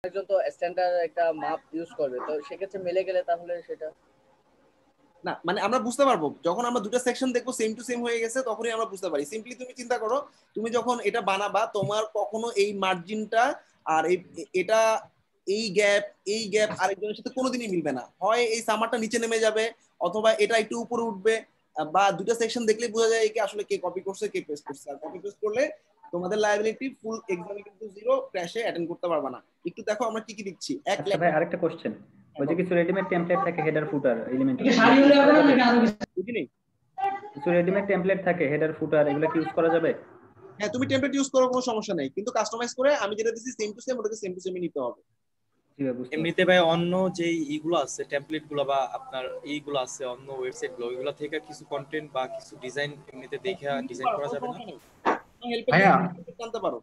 একজন তো স্ট্যান্ডার্ড একটা মাপ ইউজ করবে, তো সেক্ষেত্রে মিলে গেলে তাহলে সেটা না মানে আমরা বুঝতে পারবো যখন আমরা দুটো সেকশন দেখবো সেম টু সেম হয়ে গেছে, তখনই আমরা বুঝতে পারি। সিম্পলি তুমি চিন্তা করো, তুমি যখন এটা বানাবা তোমার কখনো এই মার্জিনটা আর এটা এই গ্যাপ আরেকজনের সাথে কোনোদিনই মিলবে না। হয় এই সামারটা নিচে নেমে যাবে, অথবা এটা একটু উপরে উঠবে, বা দুটো সেকশন দেখলেই বোঝা যায় কি আসলে কে কপি করছে কে পেস্ট করছে। আর কপি পেস্ট করলে তোমাদের লায়াবিলিটি ফুল এক্সামে কিন্তু জিরো, ক্র্যাশে অ্যাটেন্ড করতে পারবা না। একটু দেখো আমরা কি কি দিচ্ছি। এক আচ্ছা লাইন ভাই আরেকটা কোশ্চেন, ওই যে কিছু রেডিমেড টেমপ্লেট থাকে হেডার ফুটার এলিমেন্ট, বুঝিনি। কিছু রেডিমেড টেমপ্লেট থাকে হেডার ফুটার, এগুলো কি ইউজ করা যাবে? হ্যাঁ তুমি টেমপ্লেট ইউজ করো, কোনো সমস্যা নেই, কিন্তু কাস্টমাইজ করে আমি যেটা দিচ্ছি সেম টু সেম, ওটাকে সেম টু সেমই নিতে হবে। এমনিতে ভাই অন্য যে এইগুলো আছে টেমপ্লেট গুলো বা আপনার এইগুলো আছে অন্য ওয়েবসাইট গুলো, ওইগুলো থেকে কিছু কন্টেন্ট বা কিছু ডিজাইন এমনিতে দেখে ডিজাইন করা যাবে না? ভাইয়া জানতে পারো,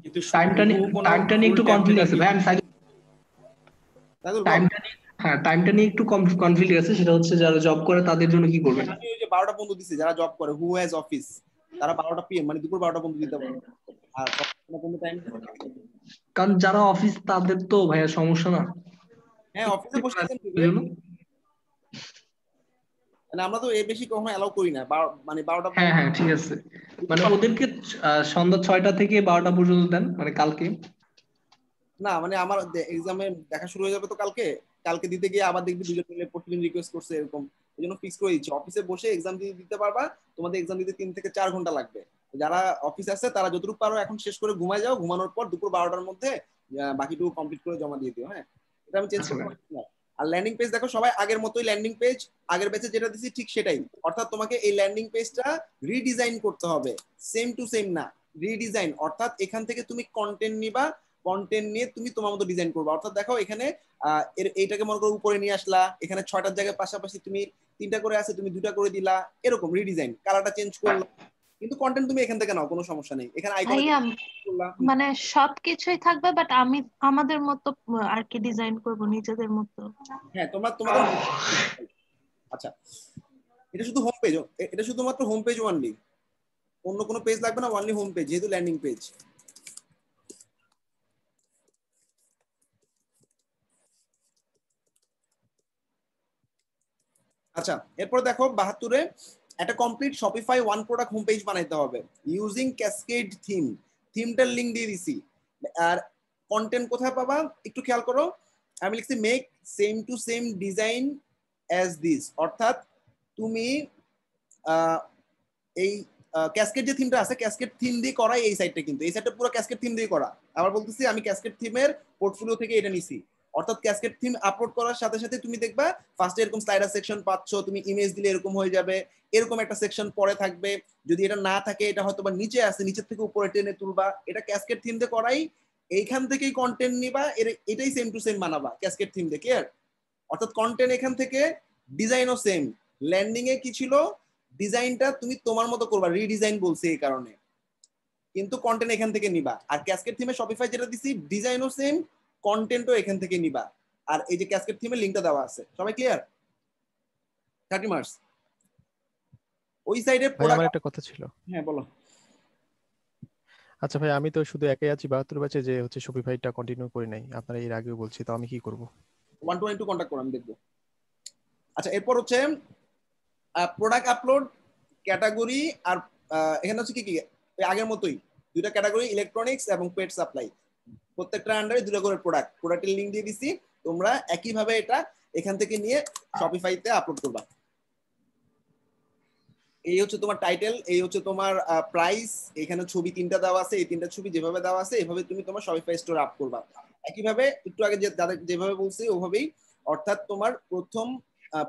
কিন্তু টাইমটা নিয়ে একটু কনফিউজ আছে ভাই। টাইমটা নিয়ে একটু কনফিউজ আছে, সেটা হচ্ছে যারা জব করে তাদের জন্য কি করবেন? আমি ওই যে 12টা বন্ধু দিছি, যারা জব করে হু হ্যাজ অফিস, তারা 12টা PM মানে দুপুর 12টা বন্ধু দিতে পারে। আর কোনো টাইম, কারণ যারা অফিস তাদের তো ভাইয়া সমস্যা না। হ্যাঁ অফিসে বসে আছেন মানে আমরা তো এই বেশি কখনো অ্যালাউ করি না, মানে 12টা। হ্যাঁ হ্যাঁ ঠিক আছে, মানে ওদেরকে সন্ধ্যা 6টা থেকে 12টা পর্যন্ত দেন, মানে কালকে না মানে আমার এক্সামে দেখা শুরু হয়ে যাবে তো কালকে, কালকে দিতে গিয়ে আবার দেখবি দুজন মিলে প্রতিদিন রিকোয়েস্ট করছে এরকম, এই জন্য ফিক্স করে দিচ্ছি অফিসে বসে এক্সাম দিতে পারবা। তোমাদের এক্সাম দিতে 3 থেকে 4 ঘন্টা লাগবে। যারা অফিস আছে তারা যতটুকু পারো এখন শেষ করে ঘুমায় যাও, ঘুমানোর পর দুপুর 12টার মধ্যে বাকিটুকু কমপ্লিট করে জমা দিয়ে দিও। হ্যাঁ এটা আমি চেঞ্জ করতে পারছি না। আর ল্যান্ডিং পেজ দেখো সবাই আগের মতোই ল্যান্ডিং পেজ, আগের ব্যাচে যেটা দিছি ঠিক সেটাই, অর্থাৎ তোমাকে এই ল্যান্ডিং পেজটা রিডিজাইন করতে হবে, সেম টু সেম না, রিডিজাইন। অর্থাৎ এখান থেকে তুমি কন্টেন্ট নিবা, কন্টেন্ট নিয়ে তুমি তোমার মতো ডিজাইন করবে। অর্থাৎ দেখো এখানে এইটাকে মনে করো উপরে নিয়ে আসলা, এখানে 6টার জায়গায় পাশাপাশি তুমি 3টা করে আছে তুমি 2টা করে দিলা, এরকম রিডিজাইন, কালারটা চেঞ্জ করলা, কিন্তু কন্টেন্ট তুমি এখান থেকে নাও, কোনো সমস্যা নেই। এখানে আইকন মানে সবকিছুই থাকবে, বাট আমি আমাদের মতো আর কি ডিজাইন করব নিজেদের মতো। হ্যাঁ তোমাদের আচ্ছা এটা শুধু হোম পেজ, এটা শুধুমাত্র হোম পেজ ওনলি, অন্য কোনো পেজ লাগবে না, ওনলি হোম পেজ যেহেতু ল্যান্ডিং পেজ। আচ্ছা এরপর দেখো 72-এ একটা complete Shopify one product home page বানাইতে হবে ইউজিং ক্যাসকেড থিম। থিমটার লিংক দিয়ে দিছি। আর কন্টেন্ট কোথায় পাবা একটু খেয়াল করো, আমি লিখছি make same to same design as this. অর্থাৎ তুমি এই ক্যাসকেড যে থিমটা আছে ক্যাসকেড থিম দিয়ে করাই এই সাইটটা, কিন্তু এই সাইটটা পুরো ক্যাসকেড থিম দিয়ে করা। আবার বলতেছি আমি ক্যাসকেড থিমের পোর্টফোলিও থেকে এটা নিছি। অর্থাৎ ক্যাসকেড থিম আপলোড করার সাথে সাথে তুমি দেখবা ফার্স্টে এরকম স্লাইডার সেকশন পাচ্ছ, তুমি ইমেজ দিলে এরকম হয়ে যাবে, এরকম একটা সেকশন পরে থাকবে। যদি এটা না থাকে এটা হয়তো বা নিচে আছে, নিচের থেকে উপরে টেনে তুলবা, এটা ক্যাসকেড থিম দিয়ে করাই। এইখান থেকেই কন্টেন্ট নিবা, এটাই সেম টু সেম বানাবা ক্যাসকেড থিম দিয়ে। ক্লিয়ার? অর্থাৎ কন্টেন্ট এখান থেকে, ডিজাইনও সেম। ল্যান্ডিং এ কি ছিল, ডিজাইনটা তুমি তোমার মতো করবা, রিডিজাইন বলছে এই কারণে, কিন্তু কন্টেন্ট এখান থেকে নিবা। আর ক্যাসকেড থিমে শপিফাই যেটা দিছি ডিজাইনও সেম, কন্টেন্টও এখান থেকে নিবা। আর এই যে ক্যাসকেড থিমের লিংকটা দেওয়া আছে, সবাই ক্লিয়ার? 30 মার্কস। ওই সাইডে আমার একটা কথা ছিল। হ্যাঁ বলো। আচ্ছা ভাই আমি তো শুধু একাই আছি 72 ব্যাচে, যে হচ্ছে শপিফাইটা কন্টিনিউ করি নাই, আপনারা এর আগেও বলছি, তো আমি কি করব? 122 কন্টাক্ট করো, আমি দেখবো। আচ্ছা এরপর হচ্ছে প্রোডাক্ট আপলোড, ক্যাটাগরি, আর এখানে হচ্ছে কি কি আগের মতোই দুইটা ক্যাটাগরি, ইলেকট্রনিক্স এবং পেট সাপ্লাই। প্রত্যেকটা আন্ডারে দুটো করে প্রোডাক্টের লিংক দিয়ে দিছি, তোমরা একইভাবে এটা এখান থেকে নিয়ে শপিফাইতে আপলোড করবা। এই হচ্ছে তোমার টাইটেল, এই হচ্ছে তোমার প্রাইস, এখানে ছবি 3টা দেওয়া আছে, এই 3টা ছবি যেভাবে দেওয়া আছে এভাবে তুমি তোমার শপিফাই স্টোরে আপ করবা। একইভাবে একটু আগে যেভাবে বলছি ওভাবেই। অর্থাৎ তোমার প্রথম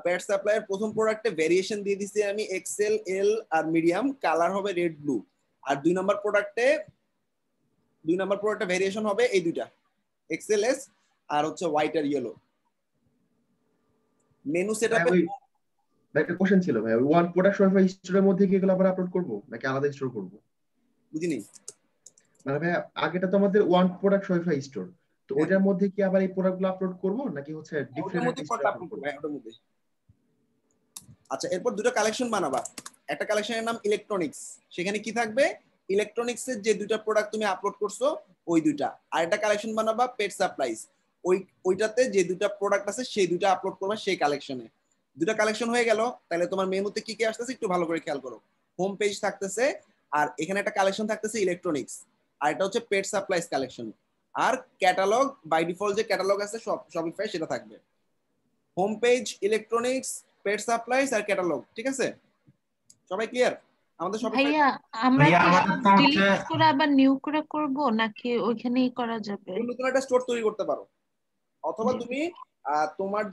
পেট সাপ্লাইয়ের প্রথম প্রোডাক্টে ভেরিয়েশন দিয়ে দিছি আমি এক্সেল, এল আর মিডিয়াম, কালার হবে রেড ব্লু। আর 2 নম্বর প্রোডাক্টে ভেরিয়েশন হবে এই দুইটা, এক্সেল এস আর হচ্ছে হোয়াইট আর ইয়েলো। মেনু সেটআপে একটা কোশ্চেন ছিল ভাই, ওয়ান প্রোডাক্ট শপিফাই স্টোরের মধ্যে কি এগুলো আবার আপলোড করব নাকি আলাদা স্টোর করব? বুঝিনি। মানে ভাই আগেটা তো আমাদের ওয়ান প্রোডাক্ট শপিফাই স্টোর, তো ওটার মধ্যে কি আবার এই প্রোডাক্টগুলো আপলোড করব নাকি হচ্ছে ডিফারেন্ট স্টোরে আপলোড করব? ওটার মধ্যে। আচ্ছা এরপর দুটো কালেকশন বানাবা। একটা কালেকশনের নাম ইলেকট্রনিক্স, সেখানে কি থাকবে, ইলেকট্রনিক্সের যে দুটো প্রোডাক্ট তুমি আপলোড করছো ওই দুইটা। আর একটা কালেকশন বানাবা পেট সাপ্লাইজ, ওইটাতে যে দুইটা প্রোডাক্ট আছে সেই দুইটা আপলোড করবা সেই কালেকশনে। দুটা কালেকশন হয়ে গেল, তাহলে তোমার মেনুতে কি কি আসতেছে একটু ভালো করে খেয়াল করো। হোম পেজ থাকতেছে, আর এখানে একটা কালেকশন থাকতেছে ইলেকট্রনিক্স, আর এটা হচ্ছে পেট সাপ্লাইজ কালেকশন। আর ক্যাটালগ বাই ডিফল্ট যে ক্যাটালগ আছে শপিফাই সেটা থাকবে। Home page, electronics, pet supplies আর ক্যাটালগ, ঠিক আছে? সবাই ক্লিয়ার? আমাদের শপিফাই ভাইয়া আমরা ভাইয়া কি আমাদের সব তো হচ্ছে ডিলিট করে আবার নিউ করে করব নাকি ওইখানেই করা যাবে? নতুন একটা স্টোর তৈরি করতে পারো, অথবা জি। তুমি তোমার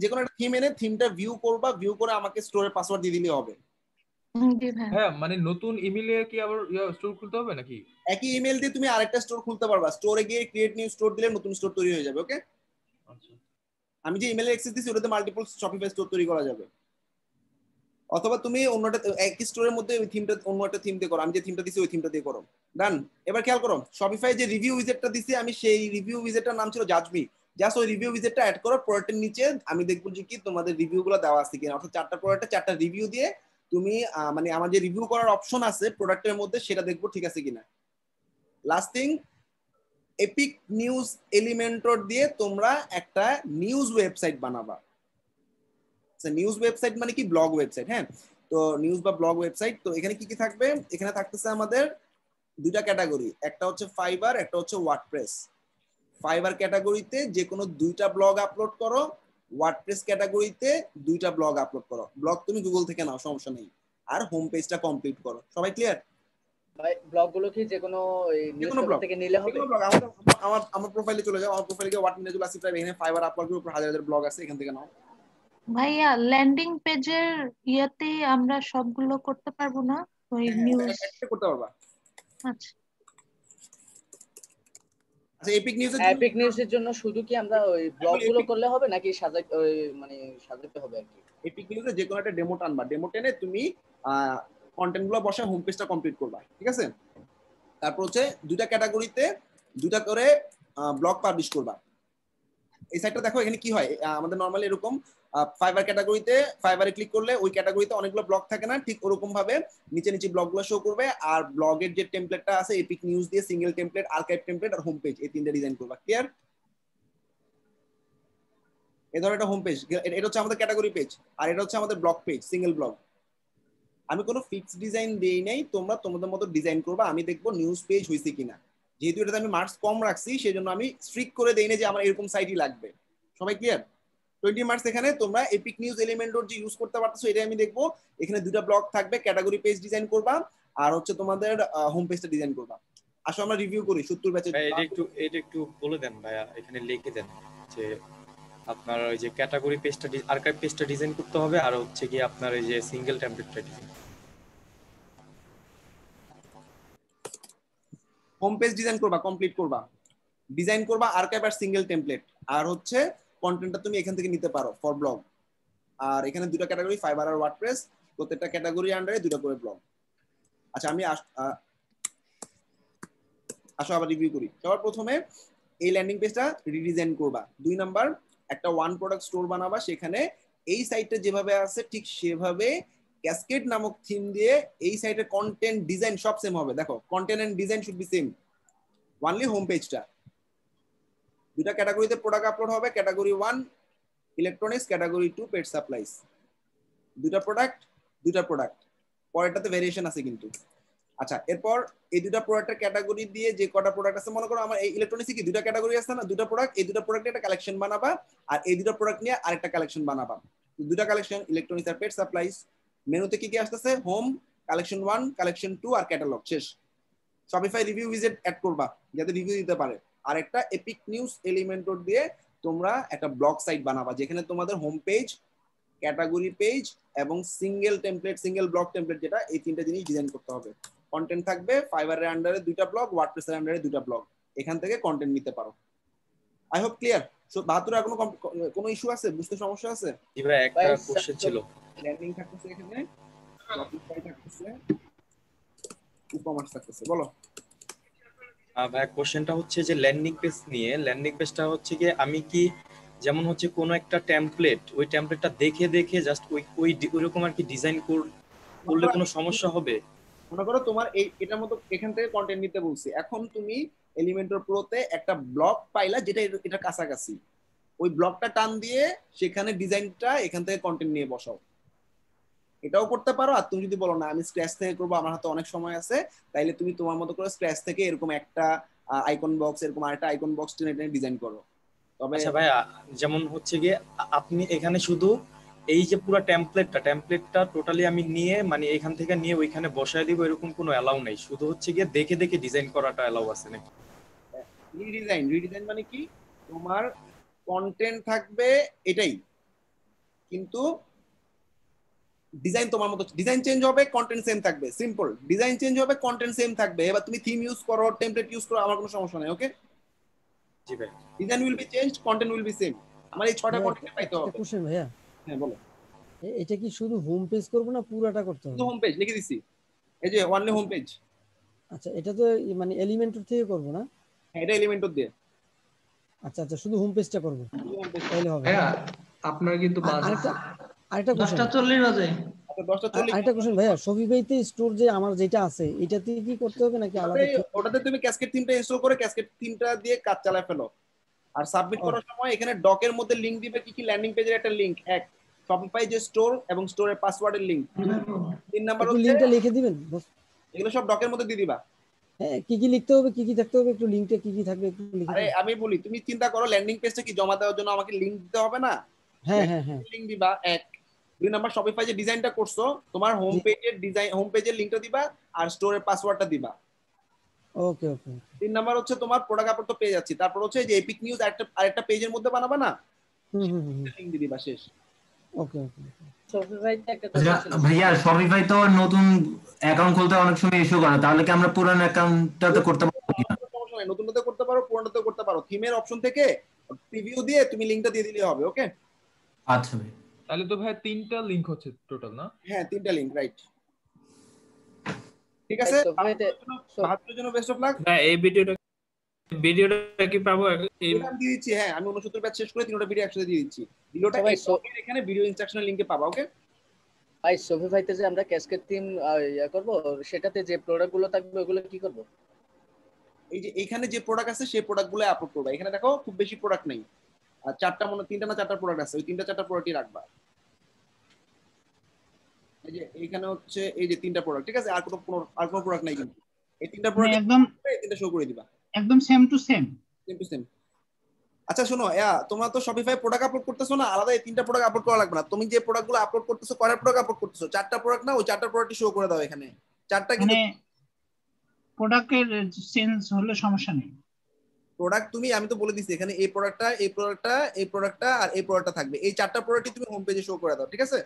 যে কোনো একটা থিম এনে থিমটা ভিউ করবা, ভিউ করে আমাকে স্টোরের পাসওয়ার্ড দিয়ে দিলে হবে। জি ভাই। হ্যাঁ মানে নতুন ইমেলে কি আবার স্টোর খুলতে হবে নাকি? একই ইমেল দিয়ে তুমি আরেকটা স্টোর খুলতে পারবা, স্টোরে গিয়ে ক্রিয়েট নিউ স্টোর দিলে নতুন স্টোর তৈরি হয়ে যাবে। ওকে, আচ্ছা আমি যে ইমেলে অ্যাক্সেস দিছি ওটাতে মাল্টিপল শপিফাই স্টোর তৈরি করা যাবে। অথবা তুমি অন্যটা একই স্টোরের মধ্যে ওই থিমটা অন্য একটা থিম দিয়ে করো, আমি যে থিমটা দিছি ওই থিমটা দিয়ে করো। ডান। এবার খেয়াল করো, শপিফাই যে রিভিউ উইজেটটা দিছি আমি, সেই রিভিউ উইজেটটার নাম ছিল জাজমি। জাস্ট ওই রিভিউ উইজেটটা অ্যাড করো, প্রোডাক্টের নিচে আমি দেখবো যে কি তোমাদের রিভিউগুলো দেওয়া আছে কিনা, অর্থাৎ 4টা প্রোডাক্টে 4টা রিভিউ দিয়ে তুমি মানে আমার যে রিভিউ করার অপশন আছে প্রোডাক্টের মধ্যে সেটা দেখবো ঠিক আছে কিনা। Last thing, epic news Elementor দিয়ে তোমরা একটা নিউজ ওয়েবসাইট বানাবা। নিউজ ওয়েবসাইট মানে কি, ব্লগ ওয়েবসাইট। হ্যাঁ, তো নিউজ বা ব্লগ ওয়েবসাইট। তো এখানে কি কি থাকবে? এখানে থাকতেছে আমাদের দুইটা ক্যাটাগরি, একটা হচ্ছে ফাইবার, একটা হচ্ছে ওয়ার্ডপ্রেস। ফাইবার ক্যাটাগরিতে যে কোনো দুইটা ব্লগ আপলোড করো, ওয়ার্ডপ্রেস ক্যাটাগরিতে দুইটা ব্লগ আপলোড করো। ব্লগ তুমি গুগল থেকে নাও, সমস্যা নেই। আর হোম পেজটা কমপ্লিট করো। সবাই ক্লিয়ার? ভাই ব্লগগুলো কি যে কোনো নিউজ ব্লগ থেকে নিলে হবে? আমার প্রোফাইলে চলে যাও, আমার প্রোফাইলে গিয়ে ওয়াট মিনাজুল আসিফ রাইভ, এখানে ফাইবার আপলোড গ্রুপ হাজার হাজার ব্লগ আছে, এখান থেকে নাও। ভাইয়া ল্যান্ডিং পেজের ইয়েতে আমরা সবগুলো করতে পারবো না? ওই নিউজ করতে পারবা। আচ্ছা আচ্ছা, এপিক নিউজের এপিক নিউজের জন্য শুধু কি আমরা ওই ব্লগগুলো করলে হবে নাকি সাজাতে হবে আর কি? এপিক নিউজে যে কোনো একটা ডেমো টানবা, ডেমো টেনে তুমি কন্টেন্ট গুলো বসে হোম পেজটা কমপ্লিট করবা, ঠিক আছে? তারপর হচ্ছে দুইটা ক্যাটাগরিতে দুইটা করে ব্লগ পাবলিশ করবা। এই সাইটটা দেখো, এখানে কি হয় আমাদের নরমালি এরকম ফাইবার ক্যাটাগরিতে, ফাইবারে ক্লিক করলে ওই ক্যাটাগরিতে অনেকগুলো ব্লগ থাকে না, ঠিক ওরকম ভাবে নিচে নিচে ব্লগগুলো শো করবে। আর ব্লগের যে টেমপ্লেটটা আছে এপিক নিউজ দিয়ে সিঙ্গেল টেমপ্লেট, আর্কাইভ টেমপ্লেট আর হোম পেজ, এই তিনটা ডিজাইন করবা। ক্লিয়ার? এই ধরনের একটা হোম পেজ, এটা হচ্ছে আমাদের ক্যাটাগরি পেজ, আর এটা হচ্ছে আমাদের ব্লগ পেজ, সিঙ্গেল ব্লগ। আমি কোনো ফিক্সড ডিজাইন দেই নাই, তোমরা তোমাদের মতো ডিজাইন করবা, আমি দেখবো নিউজ পেজ হয়েছে কিনা। যেহেতু এটাতে আমি মার্কস কম রাখছি সেই জন্য আমি স্ট্রিক্ট করে দেই না যে আমার এরকম সাইটই লাগবে। সবাই ক্লিয়ার? 20 মার্কস এখানে তোমরা এপিক নিউজ এলিমেন্টর যে ইউজ করতে পারতেছো এটাই আমি দেখবো। এখানে দুটো ব্লগ থাকবে, ক্যাটাগরি পেজ ডিজাইন করবা আর হচ্ছে তোমাদের হোম পেজটা ডিজাইন করবা। আসো আমরা রিভিউ করি 70 ব্যাচে। এটা একটু বলে দেন ভাইয়া, এখানে লিখে দেন যে আপনার ওই যে ক্যাটাগরি পেজটা আর্কাইভ পেজটা ডিজাইন করতে হবে, আর হচ্ছে কি আপনার এই যে সিঙ্গেল টেমপ্লেটটা ডিজাইন, হোম পেজ ডিজাইন করবা, কমপ্লিট করবা, ডিজাইন করবা আর্কাইভ আর সিঙ্গেল টেমপ্লেট, আর হচ্ছে কন্টেন্টটা তুমি এখান থেকে নিতে পারো ফর ব্লগ। আর এখানে দুটো ক্যাটাগরি, ফাইবার আর ওয়ার্ডপ্রেস, প্রত্যেকটা ক্যাটাগরি আন্ডারে দুটো করে ব্লগ। আচ্ছা, আমি আসো আবার রিভিউ করি। সবার প্রথমে এই ল্যান্ডিং পেজটা রিডিজাইন করবা। 2 নাম্বার, একটা ওয়ান প্রোডাক্ট স্টোর বানাবা, সেখানে এই সাইটটা যেভাবে আছে ঠিক সেভাবে ক্যাসকেড নামক থিম দিয়ে এই সাইটের কন্টেন্ট ডিজাইন সব সেম হবে। দেখো, content and design should be same, only home পেজটা। দুটা ক্যাটাগরিতে প্রোডাক্ট আপলোড হবে, category 1 electronics, category 2 pet supplies. দুটা প্রোডাক্ট, পরেরটাতে ভেরিয়েশন আছে কিন্তু। আচ্ছা, এরপর এই দুটা প্রোডাক্টের ক্যাটাগরি দিয়ে যে কটা প্রোডাক্ট আছে, মনে করো আমার এই ইলেকট্রনিক্সে কি দুটা ক্যাটাগরি আছে না, দুটা প্রোডাক্ট, এই দুটা প্রোডাক্টে একটা কালেকশন বানাবা, আর এই দুটা প্রোডাক্ট নিয়ে আরেকটা কালেকশন বানাবা। দুটা কালেকশন, ইলেকট্রনিক্স আর পেট সাপ্লাইজ। মেনুতে কি কি আসতেছে? হোম, কালেকশন 1, কালেকশন 2 আর ক্যাটালগ। শেষ। শপিফাই রিভিউ উইজেট অ্যাড করবা যাতে রিভিউ দিতে পারে। আর একটা এপিক নিউজ এলিমেন্টর দিয়ে তোমরা একটা ব্লগ সাইট বানাবা যেখানে তোমাদের হোম পেজ, ক্যাটাগরি পেজ এবং single template, single blog template, যেটা এই তিনটা জিনিস ডিজাইন করতে হবে। কন্টেন্ট থাকবে ফাইবারের আন্ডারে দুইটা ব্লগ, ওয়ার্ডপ্রেসের আন্ডারে দুইটা ব্লগ, এখান থেকে কন্টেন্ট নিতে পারো। I hope clear. সো 72 আর কোনো ইস্যু আছে? বুঝতে সমস্যা আছে? জি ভাই, একটা কোশ্চেন ছিল। ল্যান্ডিং থাকতেছে এখানে, শপিফাই থাকতেছে, ই-কমার্স থাকতেছে, বলো। ভাই কোশ্চেনটা হচ্ছে যে ল্যান্ডিং পেজ নিয়ে, ল্যান্ডিং পেজটা হচ্ছে কি আমি কি যেমন হচ্ছে কোনো একটা টেমপ্লেট, ওই টেমপ্লেটটা দেখে জাস্ট ওই ওইরকম আর কি ডিজাইন করলে কোনো সমস্যা হবে? মনে করো তোমার এটার মতো এখান থেকে কন্টেন্ট নিতে বলছি, এখন তুমি এলিমেন্টর প্রোতে একটা ব্লক পাইলা যেটা এটা কাছাকাছি, ওই ব্লকটা টান দিয়ে সেখানে ডিজাইনটা এখান থেকে কন্টেন্ট নিয়ে বসাও, এটাও করতে পারো। আর তুমি যদি বলো না আমি স্ক্র্যাচ থেকে করবো, আমার হাতে অনেক সময় আছে, তাইলে তুমি তোমার মতো করে স্ক্র্যাচ থেকে এরকম একটা আইকন বক্স, এরকম আরেকটা আইকন বক্স টেনে টেনে ডিজাইন করো। তবে আচ্ছা ভাইয়া, যেমন হচ্ছে গিয়ে আপনি এখানে শুধু এই যে পুরো টেমপ্লেটটা টোটালি আমি নিয়ে মানে এখান থেকে নিয়ে ওইখানে বসায় দিব এরকম কোনো অ্যালাউ নেই, শুধু হচ্ছে গিয়ে দেখে দেখে ডিজাইন করাটা অ্যালাউ আছে নাকি? রিডিজাইন মানে কি, তোমার কন্টেন্ট থাকবে এটাই, কিন্তু ডিজাইন তোমার মতো, ডিজাইন চেঞ্জ হবে, কন্টেন্ট সেম থাকবে, সিম্পল। ডিজাইন চেঞ্জ হবে, কন্টেন্ট সেম থাকবে। এবার তুমি থিম ইউজ করো, টেমপ্লেট ইউজ করো, আমার কোনো সমস্যা নাই। ওকে, জি ভাই। Design will be change, content will be same. আমার এই 6টা কন্টেন্ট পাইতে হবে। কোশ্চেন ভাইয়া, হ্যাঁ বলো। এটা কি শুধু হোম পেজ করব না পুরাটা করতে হবে? শুধু হোম পেজ লিখে দিছি, এই যে অনলি হোম পেজ। আচ্ছা, এটা তো মানে এলিমেন্টর থেকে করব না? হ্যাঁ, এটা এলিমেন্টর দিয়ে। আচ্ছা আচ্ছা, শুধু হোম পেজটা করব তাহলে হবে। ভাইয়া আপনার কিন্তু আরেকটা কোশ্চেন। 10:40 বাজে। আরেকটা কোশ্চেন ভাইয়া, শফি ভাইতে স্টোর যে আমার যেটা আছে এটাতে কি করতে হবে নাকি আলাদা? ওটাতে তুমি ক্যাসকেড থিমটা ইনস্টল করে ক্যাসকেড থিমটা দিয়ে কাজ চালায় ফেলো, আর সাবমিট করার সময় এখানে ডকের মধ্যে লিংক দিবে, কি কি ল্যান্ডিং পেজের একটা লিংক, এক শপিফাই যে স্টোর এবং স্টোরের পাসওয়ার্ডের লিংক, 3 নাম্বার হচ্ছে লিংকটা লিখে দিবেন। এগুলো সব ডকের মধ্যে দিয়ে দিবা। হ্যাঁ, কি কি লিখতে হবে, কি কি থাকতে হবে, একটু লিংকটা কি কি থাকবে একটু লিখে আরে আমি বলি, তুমি চিন্তা করো ল্যান্ডিং পেজটা কি জমা দেওয়ার জন্য আমাকে লিংক দিতে হবে না? হ্যাঁ হ্যাঁ হ্যাঁ, লিংক দিবা। এক, 2 নাম্বার শপিফাই যে ডিজাইনটা করছো তোমার হোম পেজের ডিজাইন, হোম পেজের লিংকটা দিবা আর স্টোরের পাসওয়ার্ডটা দিবা। ওকে ওকে। 3 নাম্বার হচ্ছে তোমার প্রোডাক্ট আপলোড তো পেয়ে যাচ্ছি, তারপর হচ্ছে যে এপিক নিউজ আরেকটা পেজের মধ্যে বানাবা না, লিংক দিয়ে দিবা, শেষ। ওকে ওকে। শপিফাইতে একটা ভাইয়া শপিফাই তো নতুন অ্যাকাউন্ট খুলতে অনেক সময় ইস্যু করে, তাহলে কি আমরা পুরানো অ্যাকাউন্টটাতে করতে পারবো কিনা? সমস্যা নাই, নতুনটাতে করতে পারো, পুরানোতে করতে পারো। থিমের অপশন থেকে প্রিভিউ দিয়ে তুমি লিংকটা দিয়ে দিলেই হবে। ওকে, আচ্ছা ভাই। তাহলে তো ভাই 3টা লিংক হচ্ছে টোটাল না? হ্যাঁ 3টা লিংক, রাইট। ঠিক আছে, বাহাত্তরের জন্য বেস্ট অফ লাক। হ্যাঁ, এই ভিডিওটা কি পাবো? আমি দিয়ে দিচ্ছি। হ্যাঁ, আমি 69 ব্যাচ শেষ করে 3টা ভিডিও একসাথে দিয়ে দিচ্ছি। ভিডিওটা এখানে ভিডিও ইনস্ট্রাকশনাল লিংকে পাবা। ওকে ভাই, শপিফাইতে যে আমরা ক্যাসকেড থিম করব, সেটাতে যে প্রোডাক্টগুলো থাকবে ওগুলো কি করব? এই যে এখানে যে প্রোডাক্ট আছে সেই প্রোডাক্টগুলো আপলোড করবা। এখানে দেখো খুব বেশি প্রোডাক্ট নেই, আর 3টা না 4টা প্রোডাক্ট আছে, ওই 3টা 4টা প্রোডাক্টই রাখবা। এই যে এখানে হচ্ছে এই যে 3টা প্রোডাক্ট, ঠিক আছে? আর কোনো প্রোডাক্ট নাই, কিন্তু এই 3টা প্রোডাক্ট একদম 3টা শো করে দিবা, একদম সেম টু সেম। আচ্ছা শোনো, তোমরা তো শপিফাই প্রোডাক্ট আপলোড করতেছো না, আলাদা এই 3টা প্রোডাক্ট আপলোড করা লাগবে না। তুমি যে প্রোডাক্টগুলো আপলোড করতেছো, কয়টা প্রোডাক্ট আপলোড করতেছো? 4টা প্রোডাক্ট না, ওই 4টা প্রোডাক্টই শো করে দাও এখানে। 4টা কিন্তু প্রোডাক্টের চেঞ্জ হলে সমস্যা নেই। প্রোডাক্ট তুমি, আমি তো বলে দিছি এখানে এই প্রোডাক্টটা, এই প্রোডাক্টটা, এই প্রোডাক্টটা আর এই প্রোডাক্টটা থাকবে, এই 4টা প্রোডাক্টই তুমি হোম পেজে শো করে দাও, ঠিক আছে?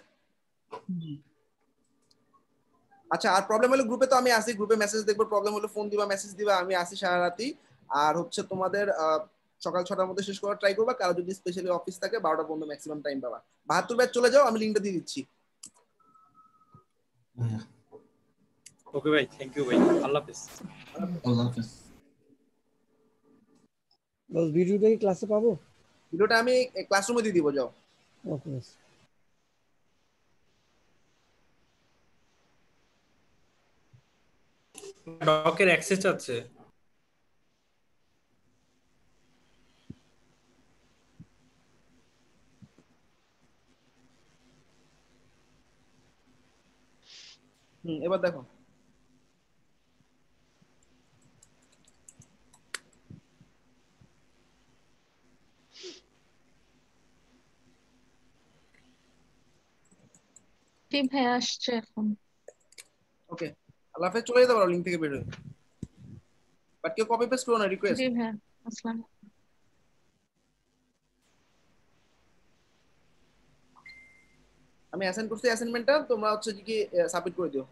আচ্ছা, আর প্রবলেম হলে গ্রুপে তো আমি আসি, গ্রুপে মেসেজ দেখবো, প্রবলেম হলে ফোন দিবা, মেসেজ দিবা, আমি আসি সারা রাতি। আর হচ্ছে তোমাদের সকাল 6টার মধ্যে শেষ করার ট্রাই করবা, কারো যদি স্পেশালি অফিস থাকে 12টা পর্যন্ত ম্যাক্সিমাম টাইম পাবা। 72 ব্যাচ চলে যাও, আমি লিংকটা দিয়ে দিচ্ছি। ওকে ভাই, থ্যাংক ইউ ভাই, আল্লাহ হাফেজ। আল্লাহ হাফেজ। বস, ভিডিওটা কি ক্লাসে পাবো? ভিডিওটা আমি ক্লাসরুমে দিয়ে দিব, যাও। ওকে। ডকের অ্যাক্সেস আছে? এবার দেখো, জি ভাই, আসছে এখন। ওকে, আল্লাহ হাফেজ। চলে যেতে পারো লিংক থেকে বের হয়ে, বাট কেউ কপি পেস্ট করো না, রিকোয়েস্ট। জি ভাই, আসসালাম। আমি অ্যাসাইন করছি, অ্যাসাইনমেন্টটা তোমরা হচ্ছে কি সাবমিট করে দিও।